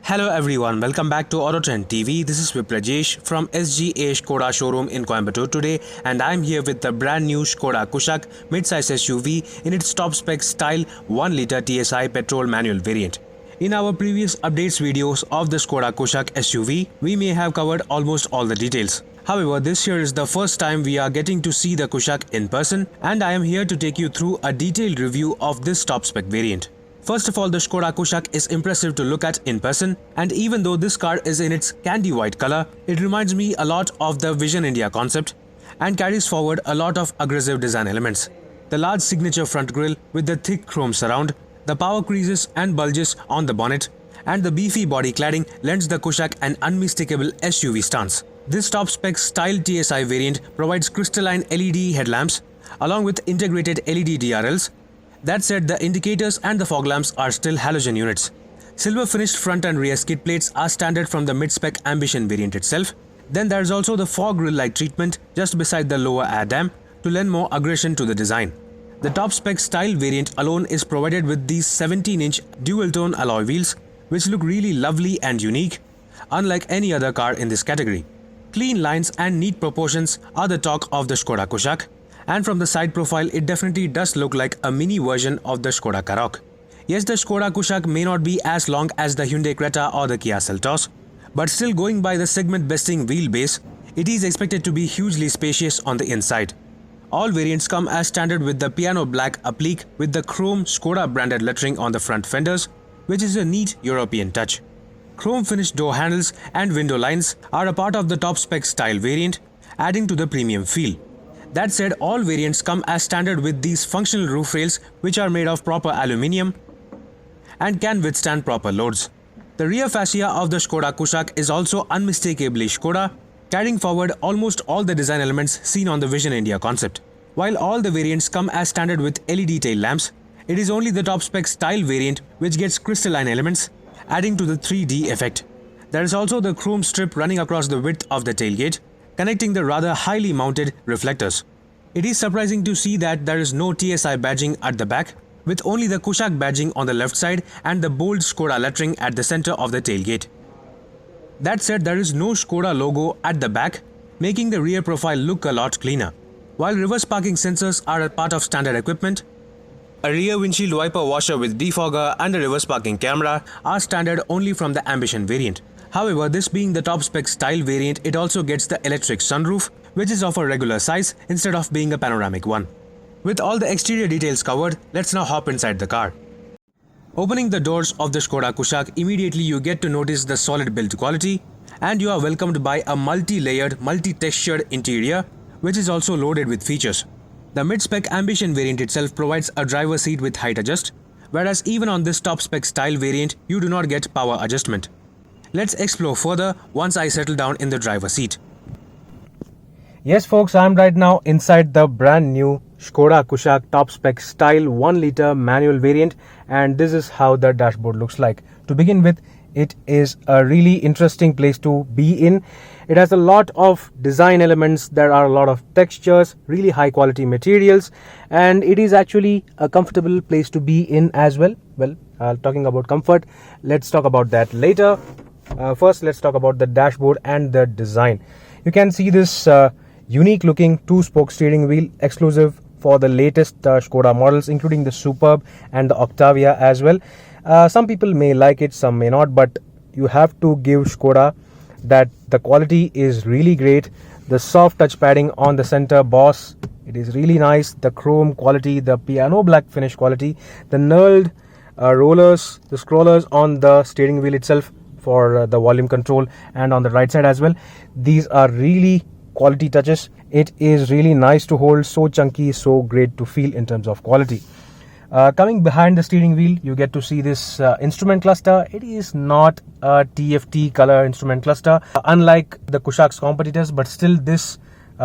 Hello everyone, welcome back to AutoTrendTV. This is Viprajesh from SGA SKODA showroom in Coimbatore today, and I'm here with the brand new Skoda Kushaq midsize SUV in its top spec style 1 litre TSI petrol manual variant. In our previous updates videos of the Skoda Kushaq SUV, we may have covered almost all the details. However, this year is the first time we are getting to see the Kushaq in person, and I am here to take you through a detailed review of this top spec variant. First of all, the Skoda Kushaq is impressive to look at in person, and even though this car is in its candy white color, it reminds me a lot of the Vision India concept and carries forward a lot of aggressive design elements. The large signature front grille with the thick chrome surround, the power creases and bulges on the bonnet, and the beefy body cladding lends the Kushaq an unmistakable SUV stance. This top spec style TSI variant provides crystalline LED headlamps along with integrated LED DRLs. That said, the indicators and the fog lamps are still halogen units. Silver finished front and rear skid plates are standard from the mid-spec Ambition variant itself. Then there's also the fog grille light treatment just beside the lower air dam to lend more aggression to the design. The top spec style variant alone is provided with these 17-inch dual-tone alloy wheels, which look really lovely and unique, unlike any other car in this category. Clean lines and neat proportions are the talk of the Skoda Kushaq. And from the side profile, it definitely does look like a mini version of the Skoda Karoq. Yes, the Skoda Kushaq may not be as long as the Hyundai Creta or the Kia Seltos, but still going by the segment-besting wheelbase, it is expected to be hugely spacious on the inside. All variants come as standard with the piano black applique with the chrome Skoda branded lettering on the front fenders, which is a neat European touch. Chrome finished door handles and window lines are a part of the top spec style variant, adding to the premium feel. That said, all variants come as standard with these functional roof rails which are made of proper aluminium and can withstand proper loads. The rear fascia of the Skoda Kushaq is also unmistakably Skoda, carrying forward almost all the design elements seen on the Vision India concept. While all the variants come as standard with LED tail lamps, it is only the top spec style variant which gets crystalline elements, adding to the 3D effect. There is also the chrome strip running across the width of the tailgate, connecting the rather highly mounted reflectors. It is surprising to see that there is no TSI badging at the back, with only the Kushaq badging on the left side and the bold Skoda lettering at the center of the tailgate. That said, there is no Skoda logo at the back, making the rear profile look a lot cleaner. While reverse parking sensors are a part of standard equipment, a rear windshield wiper washer with defogger and a reverse parking camera are standard only from the Ambition variant. However, this being the top spec style variant, it also gets the electric sunroof, which is of a regular size instead of being a panoramic one. With all the exterior details covered, let's now hop inside the car. Opening the doors of the Skoda Kushaq, immediately you get to notice the solid build quality, and you are welcomed by a multi-layered, multi-textured interior, which is also loaded with features. The mid-spec Ambition variant itself provides a driver seat with height adjust, whereas even on this top spec style variant, you do not get power adjustment. Let's explore further once I settle down in the driver's seat. Yes folks, I'm right now inside the brand new Skoda Kushaq top spec style 1 litre manual variant, and this is how the dashboard looks like. To begin with, it is a really interesting place to be in. It has a lot of design elements, there are a lot of textures, really high quality materials, and it is actually a comfortable place to be in as well. Well, talking about comfort, let's talk about that later. First, let's talk about the dashboard and the design. You can see this unique looking 2-spoke steering wheel exclusive for the latest Skoda models, including the Superb and the Octavia as well. Some people may like it, some may not, but you have to give Skoda that the quality is really great. The soft touch padding on the center boss, it is really nice. The chrome quality, the piano black finish quality, the knurled rollers, the scrollers on the steering wheel itself for the volume control, and on the right side as well. These are really quality touches. It is really nice to hold, so chunky, so great to feel in terms of quality. Coming behind the steering wheel, you get to see this instrument cluster. It is not a TFT color instrument cluster, unlike the Kushaq's competitors, but still this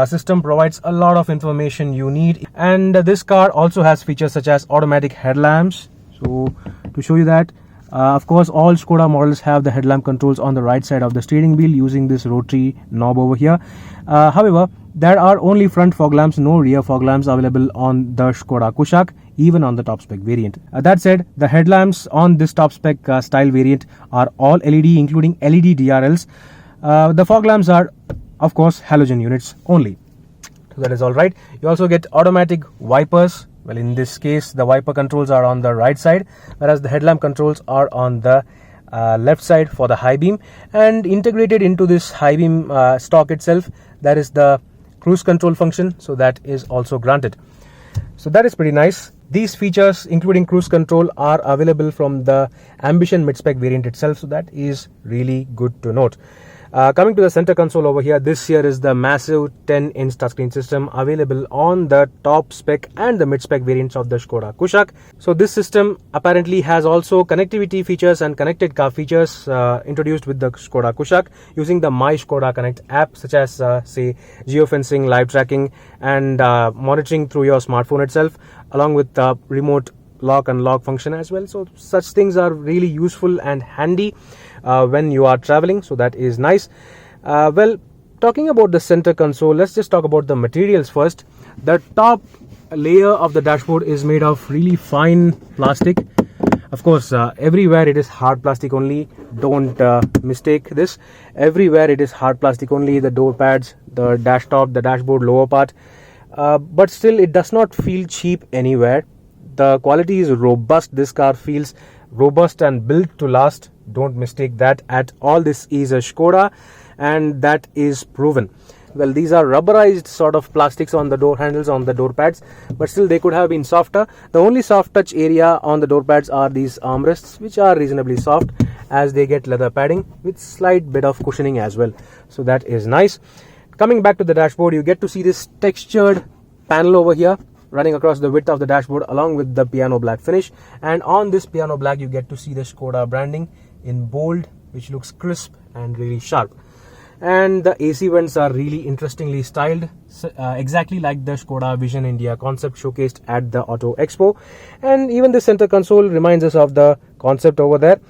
system provides a lot of information you need. And this car also has features such as automatic headlamps. So to show you that, of course, all Skoda models have the headlamp controls on the right side of the steering wheel using this rotary knob over here. However, there are only front fog lamps, no rear fog lamps available on the Skoda Kushaq. even on the top spec variant. That said, the headlamps on this top spec style variant are all LED, including LED DRLs. The fog lamps are, of course, halogen units only. So that is all right. You also get automatic wipers. Well, in this case, the wiper controls are on the right side, whereas the headlamp controls are on the left side for the high beam. And integrated into this high beam stock itself, there is the cruise control function, so that is also granted. So that is pretty nice. These features, including cruise control, are available from the Ambition mid-spec variant itself, so that is really good to note. Coming to the center console over here, this here is the massive 10-inch touchscreen system available on the top spec and the mid-spec variants of the Skoda Kushaq. So this system apparently has also connectivity features and connected car features introduced with the Skoda Kushaq using the My Skoda Connect app, such as say geofencing, live tracking, and monitoring through your smartphone itself, along with the remote lock and lock function as well. So such things are really useful and handy when you are traveling, so that is nice. Well, talking about the center console, let's just talk about the materials first. The top layer of the dashboard is made of really fine plastic. Of course, everywhere it is hard plastic only. Don't mistake this. Everywhere it is hard plastic only. The door pads, the dash top, the dashboard lower part. But still, it does not feel cheap anywhere. The quality is robust. This car feels robust and built to last. Don't mistake that at all. This is a Skoda, and that is proven. Well, these are rubberized sort of plastics on the door handles, on the door pads, but still they could have been softer. The only soft touch area on the door pads are these armrests, which are reasonably soft, as they get leather padding with slight bit of cushioning as well. So that is nice. Coming back to the dashboard, you get to see this textured panel over here running across the width of the dashboard, along with the piano black finish. And on this piano black, you get to see the Skoda branding in bold, which looks crisp and really sharp. And the AC vents are really interestingly styled, exactly like the Skoda Vision India concept showcased at the Auto Expo. And even the center console reminds us of the concept over there,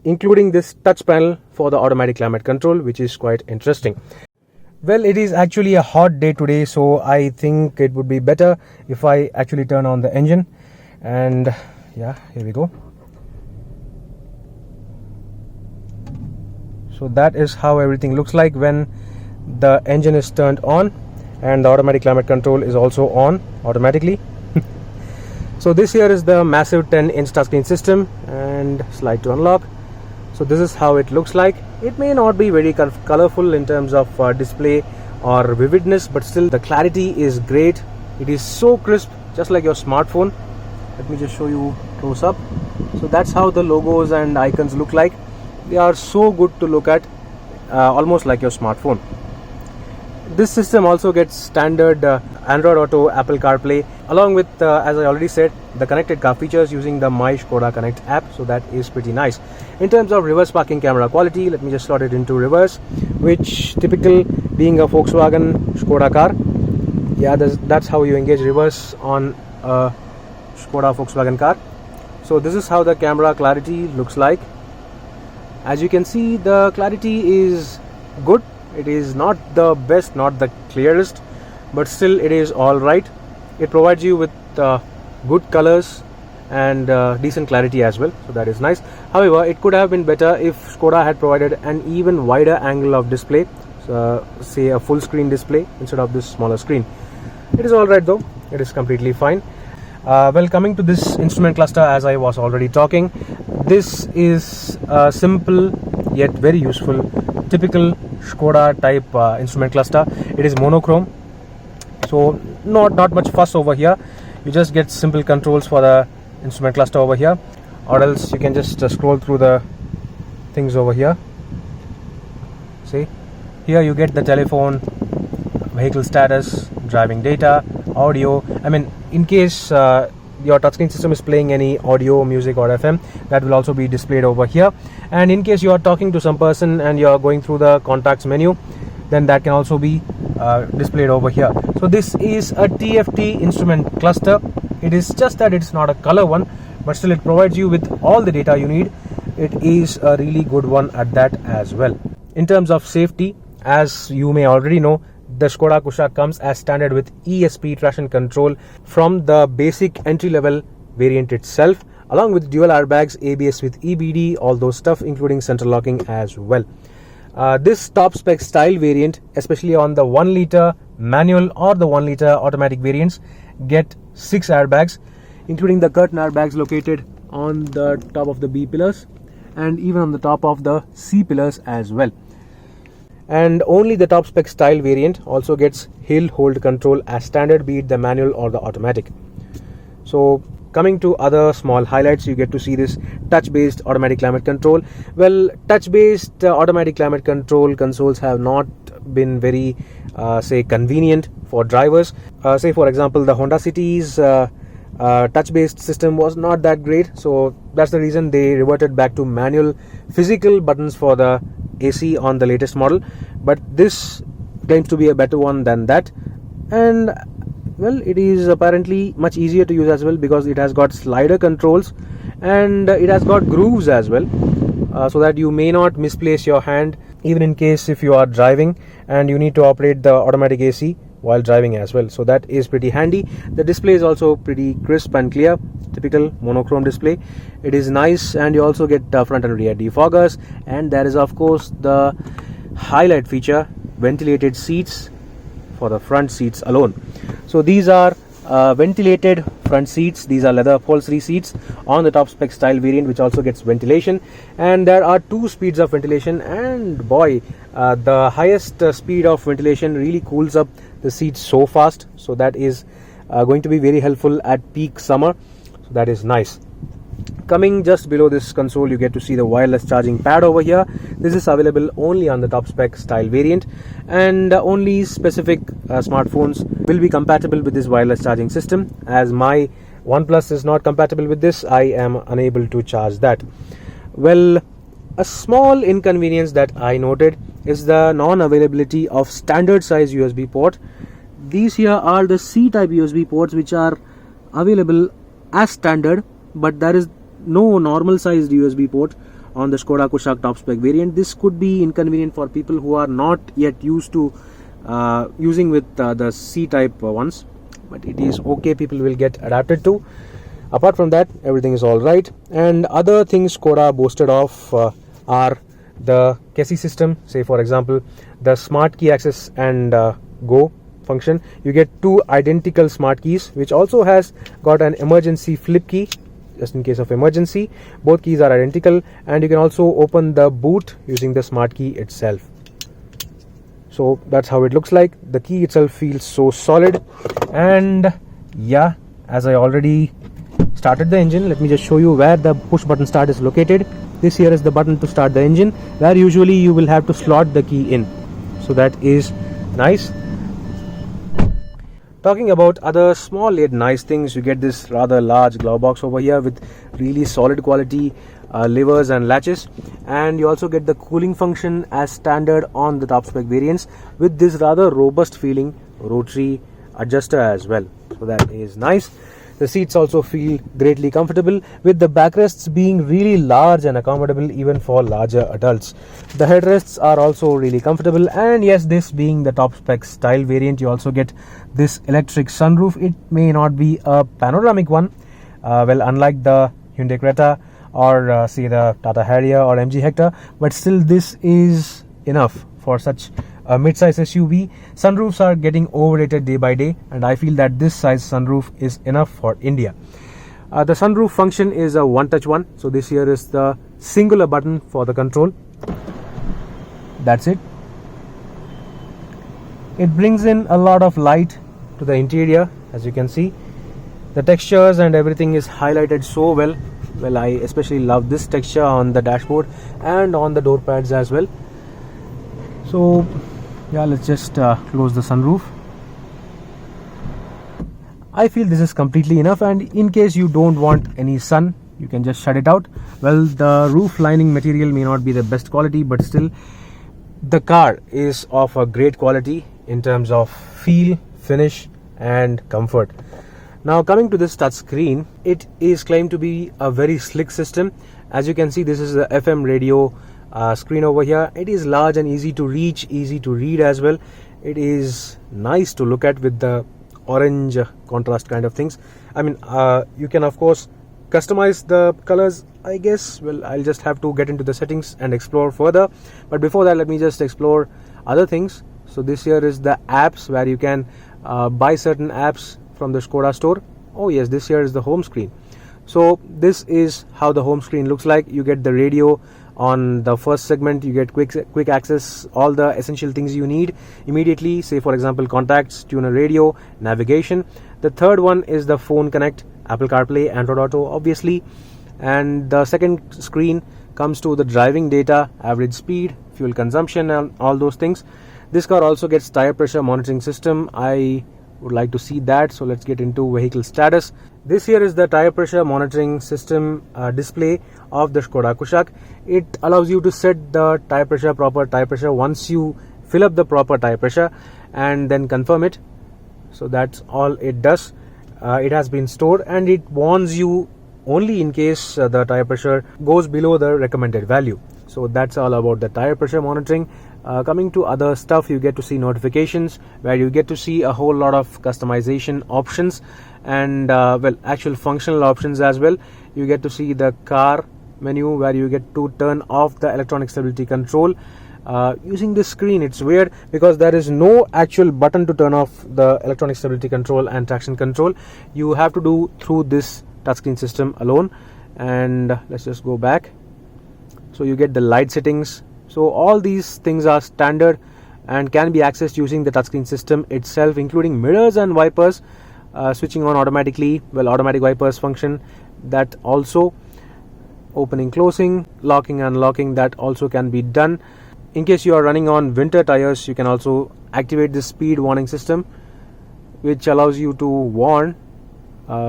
including this touch panel for the automatic climate control, which is quite interesting. Well, it is actually a hot day today, so I think it would be better if I actually turn on the engine. And yeah, here we go. So that is how everything looks like when the engine is turned on, and the automatic climate control is also on automatically. So this here is the massive 10-inch touchscreen system, and slide to unlock. So this is how it looks like. It may not be very colorful in terms of display or vividness, but still the clarity is great. It is so crisp, just like your smartphone. Let me just show you close up. So that's how the logos and icons look like. They are so good to look at, almost like your smartphone. This system also gets standard Android Auto, Apple CarPlay, along with, as I already said, the connected car features using the My Skoda Connect app. So that is pretty nice. In terms of reverse parking camera quality, let me just slot it into reverse, which typical being a Volkswagen Skoda car. Yeah, that's how you engage reverse on a Skoda Volkswagen car. So this is how the camera clarity looks like. As you can see, the clarity is good. It is not the best, not the clearest, but still it is all right. It provides you with good colors and decent clarity as well, so that is nice. However, it could have been better if Skoda had provided an even wider angle of display, say a full screen display instead of this smaller screen. It is all right though. It is completely fine. Well, coming to this instrument cluster, as I was already talking, this is a simple yet very useful, typical Skoda type instrument cluster. It is monochrome, so not much fuss over here. You just get simple controls for the instrument cluster over here, or else you can just scroll through the things over here. See, here you get the telephone, vehicle status, driving data, audio. I mean, in case your touchscreen system is playing any audio, music or FM, that will also be displayed over here. And in case you are talking to some person and you are going through the contacts menu, then that can also be displayed over here. So this is a TFT instrument cluster. It is just that it's not a color one, but still it provides you with all the data you need. It is a really good one at that as well. In terms of safety, as you may already know, the Skoda Kushaq comes as standard with ESP traction control from the basic entry-level variant itself, along with dual airbags, ABS with EBD, all those stuff, including central locking as well. This top spec style variant, especially on the 1 liter manual or the 1 liter automatic variants, get 6 airbags, including the curtain airbags located on the top of the B pillars and even on the top of the C pillars as well. And only the top spec style variant also gets hill hold control as standard, be it the manual or the automatic. So coming to other small highlights, you get to see this touch based automatic climate control. Well, touch based automatic climate control consoles have not been very say convenient for drivers. Say for example, the Honda City's touch based system was not that great, so that's the reason they reverted back to manual physical buttons for the AC on the latest model. But this claims to be a better one than that, and well, it is apparently much easier to use as well, because it has got slider controls and it has got grooves as well, so that you may not misplace your hand, even in case if you are driving and you need to operate the automatic AC while driving as well. So that is pretty handy. The display is also pretty crisp and clear, typical monochrome display. It is nice, and you also get front and rear defoggers, and there is of course the highlight feature, ventilated seats for the front seats alone. So these are ventilated front seats. These are leather upholstery seats on the top spec style variant, which also gets ventilation, and there are 2 speeds of ventilation, and boy, the highest speed of ventilation really cools up the seats so fast, so that is going to be very helpful at peak summer. So that is nice. Coming just below this console, you get to see the wireless charging pad over here. This is available only on the top spec style variant, and only specific smartphones will be compatible with this wireless charging system. As my OnePlus is not compatible with this, I am unable to charge that. Well, a small inconvenience that I noted is the non-availability of standard size USB port. These here are the C-type USB ports which are available as standard, but there is no normal sized USB port on the Skoda Kushaq top spec variant. This could be inconvenient for people who are not yet used to using with the C-type ones, but it is okay, people will get adapted to. Apart from that, everything is all right. And other things Skoda boasted of are the KESI system. Say for example, the smart key access and go function. You get 2 identical smart keys, which also has got an emergency flip key just in case of emergency. Both keys are identical, and you can also open the boot using the smart key itself. So that's how it looks like. The key itself feels so solid. And yeah, as I already started the engine, let me just show you where the push button start is located. This here is the button to start the engine, where usually you will have to slot the key in. So that is nice. Talking about other small yet nice things, you get this rather large glove box over here with really solid quality levers and latches, and you also get the cooling function as standard on the top spec variants with this rather robust feeling rotary adjuster as well. So that is nice. The seats also feel greatly comfortable, with the backrests being really large and accommodable even for larger adults. The headrests are also really comfortable, and yes, this being the top spec style variant, you also get this electric sunroof. It may not be a panoramic one, well, unlike the Hyundai Creta or say the Tata Harrier or MG Hector, but still this is enough for such a mid-size SUV. Sunroofs are getting overrated day by day, and I feel that this size sunroof is enough for India. The sunroof function is a one-touch one, so this here is the singular button for the control. That's it. It brings in a lot of light to the interior. As you can see, the textures and everything is highlighted so well. Well, I especially love this texture on the dashboard and on the door pads as well. So yeah, let's just close the sunroof. I feel this is completely enough, and in case you don't want any sun, you can just shut it out. Well, the roof lining material may not be the best quality, but still the car is of a great quality in terms of feel, finish and comfort. Now coming to this touch screen, it is claimed to be a very slick system. As you can see, this is the FM radio screen over here. It is large and easy to reach, easy to read as well, It is nice to look at with the orange contrast kind of things. I mean, you can of course customize the colors, I guess. Well, I'll just have to get into the settings and explore further, but before that let me just explore other things. So this here is the apps, where you can buy certain apps from the Skoda store. Oh yes, this here is the home screen. So this is how the home screen looks like. You get the radio on the first segment, you get quick access, all the essential things you need immediately, say for example contacts, tuner radio, navigation. The third one is the phone connect, Apple CarPlay, Android Auto obviously, and the second screen comes to the driving data, average speed, fuel consumption, and all those things. This car also gets tire pressure monitoring system. I would like to see that, so let's get into vehicle status. This here is the tire pressure monitoring system display of the Skoda Kushaq. It allows you to set the proper tire pressure once you fill up the proper tire pressure and then confirm it. So that's all it does. It has been stored and it warns you only in case the tire pressure goes below the recommended value. So that's all about the tire pressure monitoring. Coming to other stuff, you get to see notifications, where you get to see a whole lot of customization options and actual functional options as well. You get to see the car menu, where you get to turn off the electronic stability control using this screen. It's weird because there is no actual button to turn off the electronic stability control and traction control. You have to do through this touchscreen system alone. And let's just go back. So you get the light settings. So all these things are standard and can be accessed using the touchscreen system itself, including mirrors and wipers, switching on automatically. Well, automatic wipers function, that also. Opening, closing, locking, unlocking, that also can be done. In case you are running on winter tires, you can also activate the speed warning system, which allows you to warn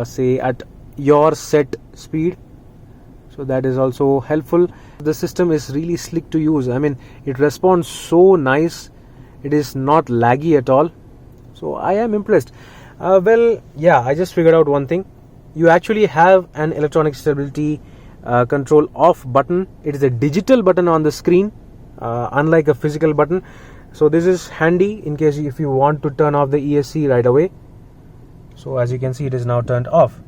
say at your set speed. So that is also helpful. The system is really slick to use. I mean, it responds so nice. It is not laggy at all. So I am impressed. I just figured out one thing. You actually have an electronic stability control off button. It is a digital button on the screen, unlike a physical button. So this is handy in case if you want to turn off the ESC right away. So as you can see, it is now turned off.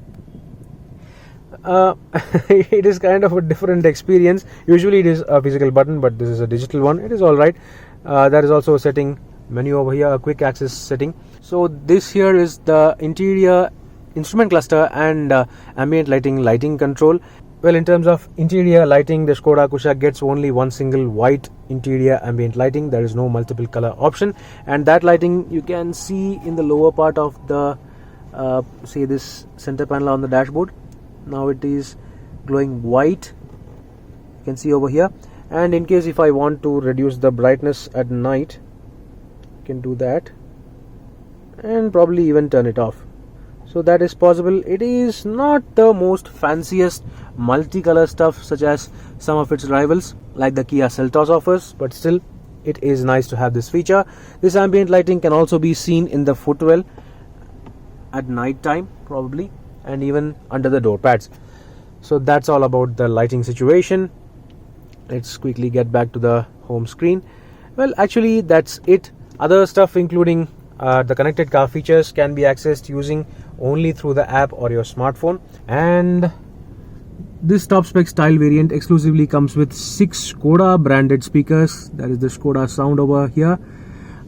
It is kind of a different experience. Usually it is a physical button, but this is a digital one. It is alright. There is also a setting menu over here, a quick access setting. So this here is the interior instrument cluster and ambient lighting control. Well, in terms of interior lighting, the Skoda Kushaq gets only one single white interior ambient lighting. There is no multiple color option, and that lighting you can see in the lower part of the say this center panel on the dashboard. Now it is glowing white, you can see over here. And in case if I want to reduce the brightness at night, you can do that and probably even turn it off. So that is possible. It is not the most fanciest multicolor stuff such as some of its rivals like the Kia Seltos offers, but still it is nice to have this feature. This ambient lighting can also be seen in the footwell at night time probably, and even under the door pads. So that's all about the lighting situation. Let's quickly get back to the home screen. Well, actually that's it. Other stuff including the connected car features can be accessed using only through the app or your smartphone. And this top spec style variant exclusively comes with 6 Skoda branded speakers. That is the Skoda sound over here,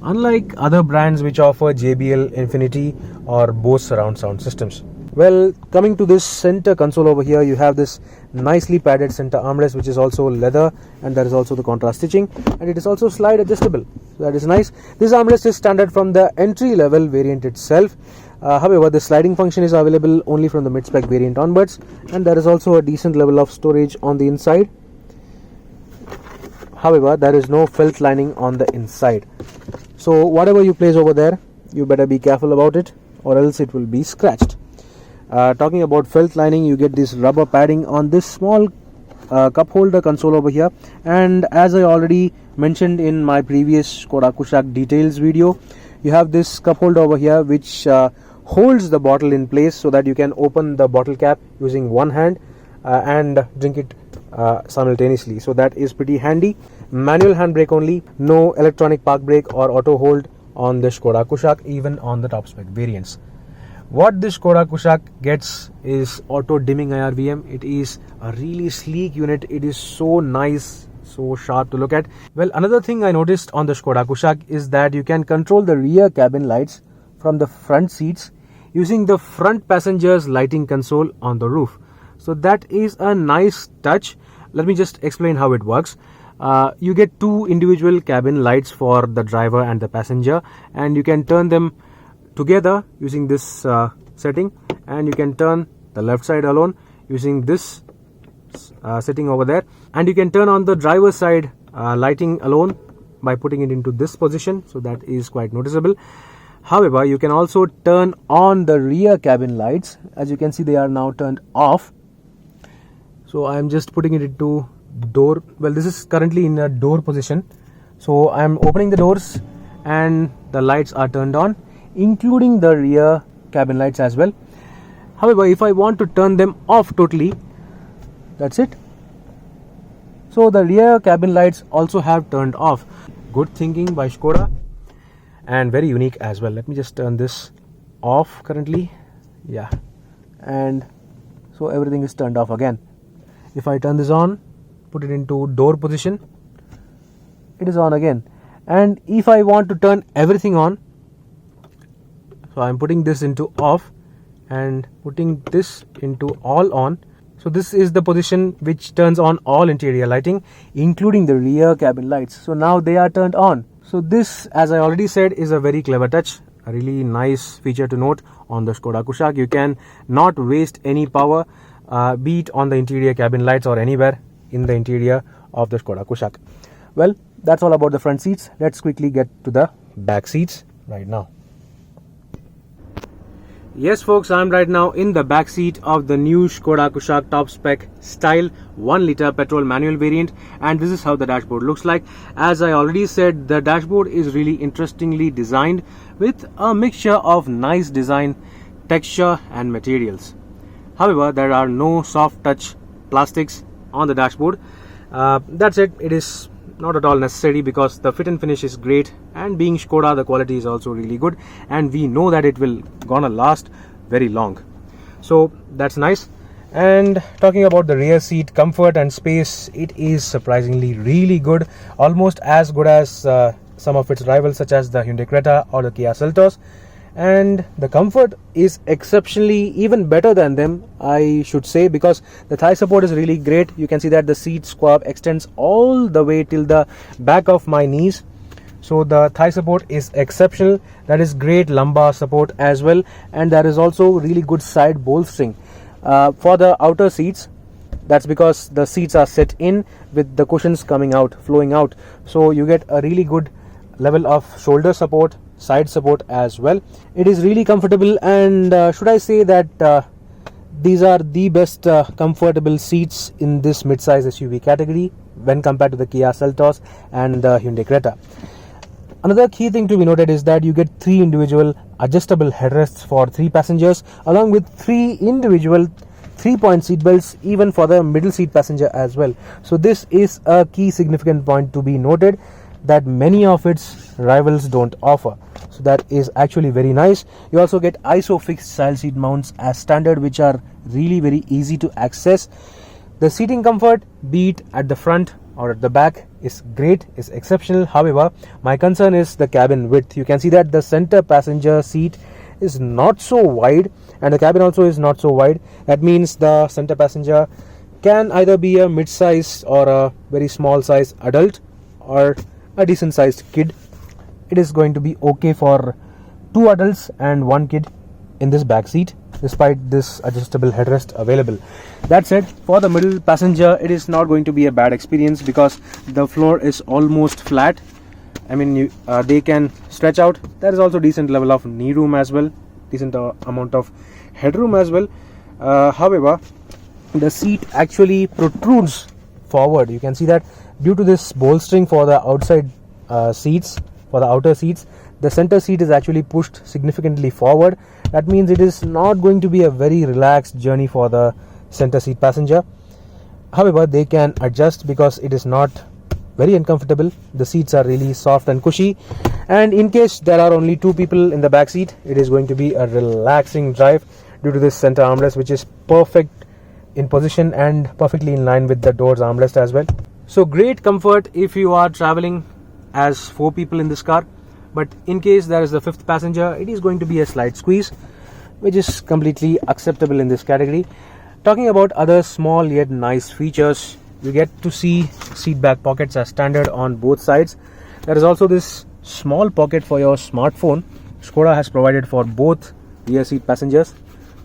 unlike other brands which offer JBL, Infinity or Bose surround sound systems. Well, coming to this center console over here, you have this nicely padded center armrest, which is also leather, and there is also the contrast stitching, and it is also slide adjustable. So that is nice. This armrest is standard from the entry level variant itself. However, the sliding function is available only from the mid-spec variant onwards, and there is also a decent level of storage on the inside. However, there is no felt lining on the inside. So whatever you place over there, you better be careful about it, or else it will be scratched. Talking about felt lining, you get this rubber padding on this small cup holder console over here, and as I already mentioned in my previous Skoda Kushaq details video, you have this cup holder over here which holds the bottle in place so that you can open the bottle cap using one hand and drink it simultaneously. So that is pretty handy. Manual handbrake only, no electronic park brake or auto hold on the Skoda Kushaq, even on the top spec variants. What this Skoda Kushaq gets is auto dimming IRVM. It is a really sleek unit. It is so nice, so sharp to look at. Well, another thing I noticed on the Skoda Kushaq is that you can control the rear cabin lights from the front seats using the front passenger's lighting console on the roof. So that is a nice touch. Let me just explain how it works. You get two individual cabin lights for the driver and the passenger, and you can turn them together using this setting, and you can turn the left side alone using this setting over there, and you can turn on the driver's side lighting alone by putting it into this position. So that is quite noticeable. However, you can also turn on the rear cabin lights. As you can see, they are now turned off. So I am just putting it into door. Well, this is currently in a door position. So I am opening the doors and the lights are turned on, including the rear cabin lights as well. However, if I want to turn them off totally, that's it. So the rear cabin lights also have turned off. Good thinking by Skoda, and very unique as well. Let me just turn this off currently. Yeah, and so everything is turned off again. If I turn this on, put it into door position, it is on again. And if I want to turn everything on, so I'm putting this into off and putting this into all on. So this is the position which turns on all interior lighting, including the rear cabin lights. So now they are turned on. So this, as I already said, is a very clever touch, a really nice feature to note on the Skoda Kushaq. You can not waste any power, be it on the interior cabin lights or anywhere in the interior of the Skoda Kushaq. Well, that's all about the front seats. Let's quickly get to the back seats right now. Yes folks, I'm right now in the back seat of the new Skoda Kushaq top spec style 1 liter petrol manual variant, and this is how the dashboard looks like. As I already said, the dashboard is really interestingly designed with a mixture of nice design, texture and materials. However, there are no soft touch plastics on the dashboard. That's it. It is not at all necessary because the fit and finish is great, and being Skoda, the quality is also really good, and we know that it will gonna last very long. So that's nice. And talking about the rear seat comfort and space, it is surprisingly really good, almost as good as some of its rivals such as the Hyundai Creta or the Kia Seltos. And the comfort is exceptionally even better than them, I should say, because the thigh support is really great. You can see that the seat squab extends all the way till the back of my knees. So the thigh support is exceptional. That is great lumbar support as well, and there is also really good side bolstering for the outer seats. That's because the seats are set in with the cushions coming out, flowing out, so you get a really good level of shoulder support, side support as well. It is really comfortable, and should I say that these are the best comfortable seats in this mid-size SUV category when compared to the Kia Seltos and the Hyundai Creta. Another key thing to be noted is that you get 3 individual adjustable headrests for 3 passengers, along with 3 individual 3-point seat belts even for the middle seat passenger as well. So this is a key significant point to be noted that many of its rivals don't offer. So that is actually very nice. You also get ISOFIX style seat mounts as standard, which are really very easy to access. The seating comfort, be it at the front or at the back, is great, is exceptional. However, my concern is the cabin width. You can see that the center passenger seat is not so wide, and the cabin also is not so wide. That means the center passenger can either be a mid-sized or a very small size adult or a decent sized kid. It is going to be okay for 2 adults and 1 kid in this back seat, despite this adjustable headrest available. That said, for the middle passenger, it is not going to be a bad experience because the floor is almost flat. I mean, they can stretch out. There is also decent level of knee room as well, decent amount of headroom as well. However, the seat actually protrudes forward. You can see that due to this bolstering for the outside seats, for the outer seats, the center seat is actually pushed significantly forward. That means it is not going to be a very relaxed journey for the center seat passenger. However, they can adjust because it is not very uncomfortable. The seats are really soft and cushy, and in case there are only 2 people in the back seat, it is going to be a relaxing drive due to this center armrest, which is perfect in position and perfectly in line with the doors armrest as well. So great comfort if you are traveling as 4 people in this car, but in case there is the 5th passenger, it is going to be a slight squeeze, which is completely acceptable in this category. Talking about other small yet nice features, you get to see seat back pockets as standard on both sides. There is also this small pocket for your smartphone. Skoda has provided for both rear seat passengers.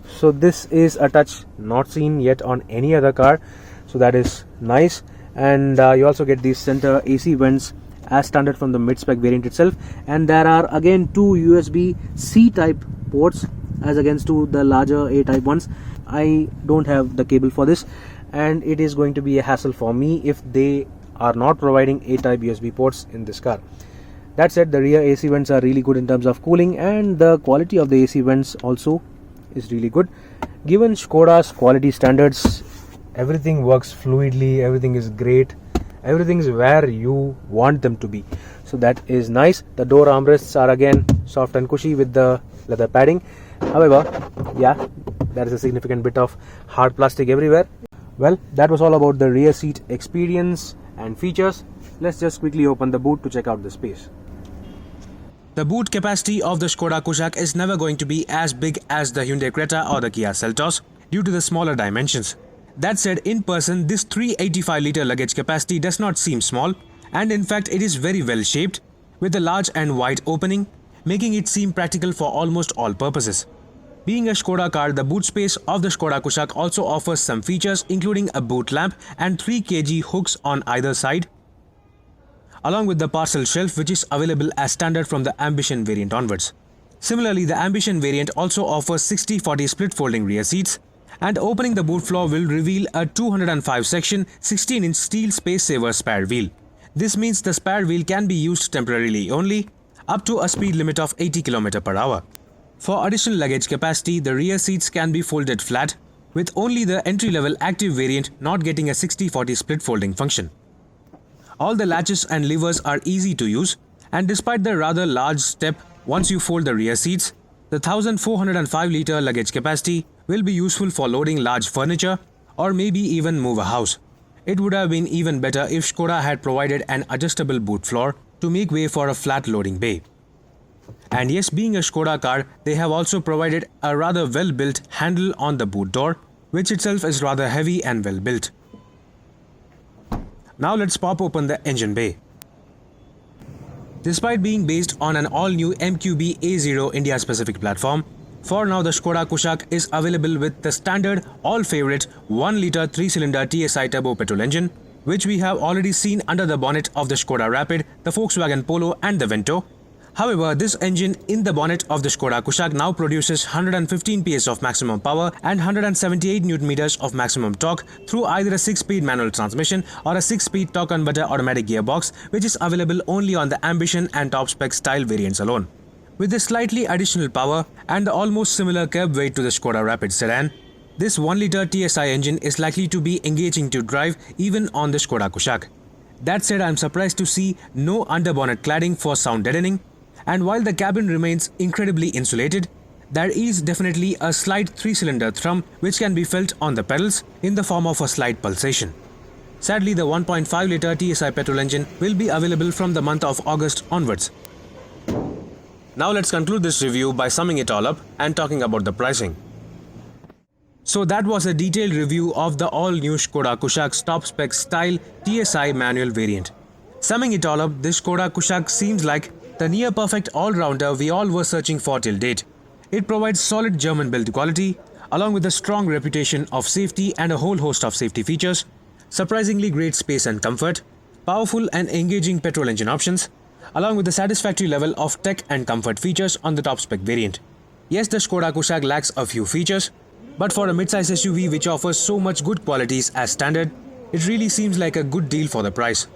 So this is a touch not seen yet on any other car. So that is nice. And you also get these center AC vents as standard from the mid-spec variant itself. And there are again 2 USB-C type ports as against to the larger A type ones. I don't have the cable for this, and it is going to be a hassle for me if they are not providing A type USB ports in this car. That said, the rear AC vents are really good in terms of cooling, and the quality of the AC vents also is really good. Given Skoda's quality standards, everything works fluidly, everything is great, everything is where you want them to be. So that is nice. The door armrests are again soft and cushy with the leather padding. However, yeah, there is a significant bit of hard plastic everywhere. Well, that was all about the rear seat experience and features. Let's just quickly open the boot to check out the space. The boot capacity of the Skoda Kushaq is never going to be as big as the Hyundai Creta or the Kia Seltos due to the smaller dimensions. That said, in person, this 385-litre luggage capacity does not seem small, and in fact it is very well shaped with a large and wide opening, making it seem practical for almost all purposes. Being a Skoda car, the boot space of the Skoda Kushaq also offers some features including a boot lamp and 3 kg hooks on either side, along with the parcel shelf, which is available as standard from the Ambition variant onwards. Similarly, the Ambition variant also offers 60/40 split folding rear seats, and opening the boot floor will reveal a 205 section 16-inch steel space saver spare wheel. This means the spare wheel can be used temporarily only, up to a speed limit of 80 km per hour. For additional luggage capacity, the rear seats can be folded flat, with only the entry-level active variant not getting a 60/40 split folding function. All the latches and levers are easy to use, and despite the rather large step once you fold the rear seats, the 1405-litre luggage capacity will be useful for loading large furniture or maybe even move a house. It would have been even better if Skoda had provided an adjustable boot floor to make way for a flat loading bay. And yes, being a Skoda car, they have also provided a rather well-built handle on the boot door, which itself is rather heavy and well-built. Now let's pop open the engine bay. Despite being based on an all-new MQB A0 India-specific platform, for now the Skoda Kushaq is available with the standard all-favorite 1-litre 3-cylinder TSI turbo petrol engine, which we have already seen under the bonnet of the Skoda Rapid, the Volkswagen Polo and the Vento. However, this engine in the bonnet of the Skoda Kushaq now produces 115 PS of maximum power and 178 Nm of maximum torque through either a 6-speed manual transmission or a 6-speed torque converter automatic gearbox, which is available only on the Ambition and top spec style variants alone. With the slightly additional power and the almost similar curb weight to the Skoda Rapid sedan, this 1-litre TSI engine is likely to be engaging to drive even on the Skoda Kushaq. That said, I am surprised to see no underbonnet cladding for sound deadening, and while the cabin remains incredibly insulated, there is definitely a slight 3-cylinder thrum which can be felt on the pedals in the form of a slight pulsation. Sadly, the 1.5-litre TSI petrol engine will be available from the month of August onwards. Now let's conclude this review by summing it all up and talking about the pricing. So that was a detailed review of the all-new Skoda Kushaq's top spec style TSI manual variant. Summing it all up, this Skoda Kushaq seems like the near-perfect all-rounder we all were searching for till date. It provides solid German build quality, along with a strong reputation of safety and a whole host of safety features, surprisingly great space and comfort, powerful and engaging petrol engine options, along with the satisfactory level of tech and comfort features on the top spec variant. Yes, the Skoda Kushaq lacks a few features, but for a mid-size SUV which offers so much good qualities as standard, it really seems like a good deal for the price.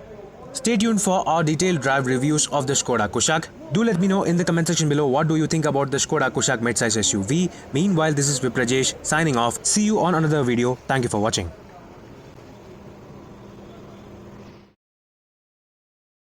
Stay tuned for our detailed drive reviews of the Skoda Kushaq. Do let me know in the comment section below what do you think about the Skoda Kushaq midsize SUV. Meanwhile, this is Viprajesh signing off. See you on another video. Thank you for watching.